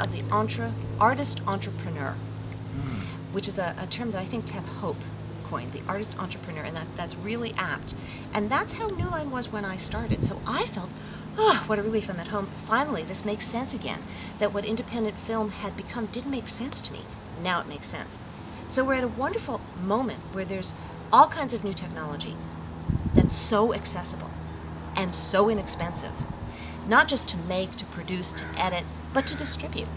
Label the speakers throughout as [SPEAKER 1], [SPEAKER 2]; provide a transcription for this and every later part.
[SPEAKER 1] of the artist entrepreneur, which is a term that I think Tab Hope coined, the artist entrepreneur, and that's really apt. And that's how New Line was when I started. So I felt, oh, what a relief. I'm at home. Finally, this makes sense again. That what independent film had become didn't make sense to me. Now it makes sense. So we're at a wonderful moment where there's all kinds of new technology that's so accessible and so inexpensive, not just to make, to produce, to edit, but to distribute.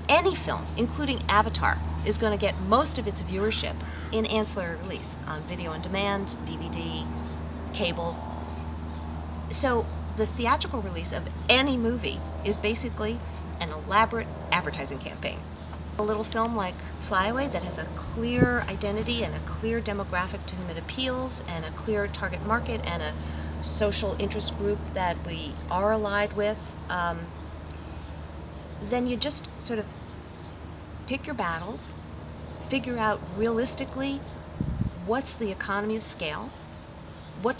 [SPEAKER 1] Any film, including Avatar, is going to get most of its viewership in ancillary release on video on demand, DVD, cable. So the theatrical release of any movie is basically an elaborate advertising campaign. A little film like Fly Away that has a clear identity and a clear demographic to whom it appeals and a clear target market and a social interest group that we are allied with, then you just sort of pick your battles, figure out realistically what's the economy of scale, what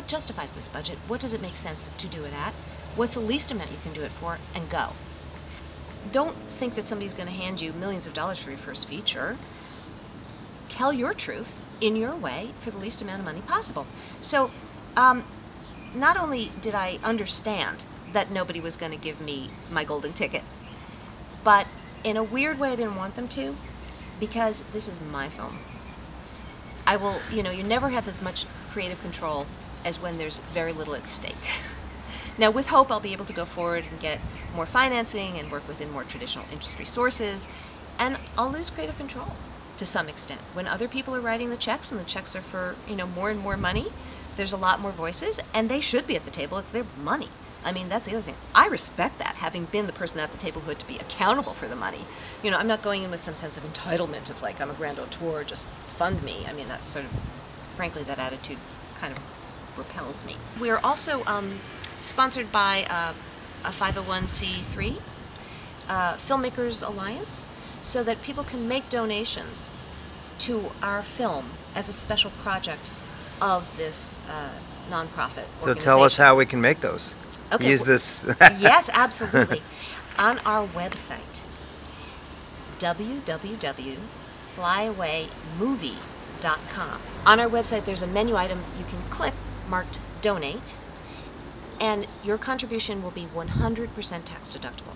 [SPEAKER 1] justifies this budget, what does it make sense to do it at, what's the least amount you can do it for, and go. Don't think that somebody's going to hand you millions of dollars for your first feature. Tell your truth in your way for the least amount of money possible. So not only did I understand that nobody was going to give me my golden ticket, but in a weird way I didn't want them to, because this is my film. I will, you never have as much creative control as when there's very little at stake. Now, with Hope, I'll be able to go forward and get more financing and work within more traditional industry sources, and I'll lose creative control to some extent. When other people are writing the checks, and the checks are for, more and more money, there's a lot more voices, and they should be at the table. It's their money. I mean, that's the other thing. I respect that, having been the person at the table who had to be accountable for the money. I'm not going in with some sense of entitlement of, like, I'm a grand auteur, just fund me. I mean, that sort of, frankly, that attitude kind of repels me. We are also sponsored by a 501c3, Filmmakers Alliance, so that people can make donations to our film as a special project of this nonprofit
[SPEAKER 2] So
[SPEAKER 1] organization.
[SPEAKER 2] tell us how we can make those.
[SPEAKER 1] Okay,
[SPEAKER 2] Use this.
[SPEAKER 1] Yes, absolutely. On our website, www.flyawaymovie.com. On our website, there's a menu item you can click marked Donate, and your contribution will be 100% tax deductible.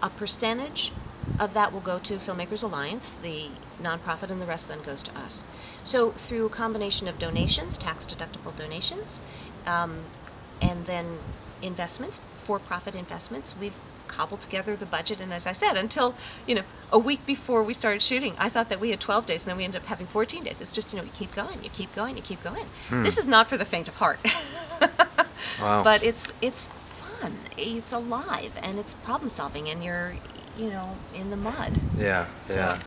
[SPEAKER 1] A percentage of that will go to Filmmakers Alliance, the nonprofit, and the rest then goes to us. So through a combination of donations, tax-deductible donations, and then investments, for-profit investments, we've cobbled together the budget. And as I said, until a week before we started shooting, I thought that we had 12 days, and then we ended up having 14 days. It's just, you keep going, you keep going, you keep going. This is not for the faint of heart.
[SPEAKER 2] Wow.
[SPEAKER 1] But it's fun, it's alive, and it's problem solving, and you're in the mud.
[SPEAKER 2] Yeah, yeah.
[SPEAKER 1] So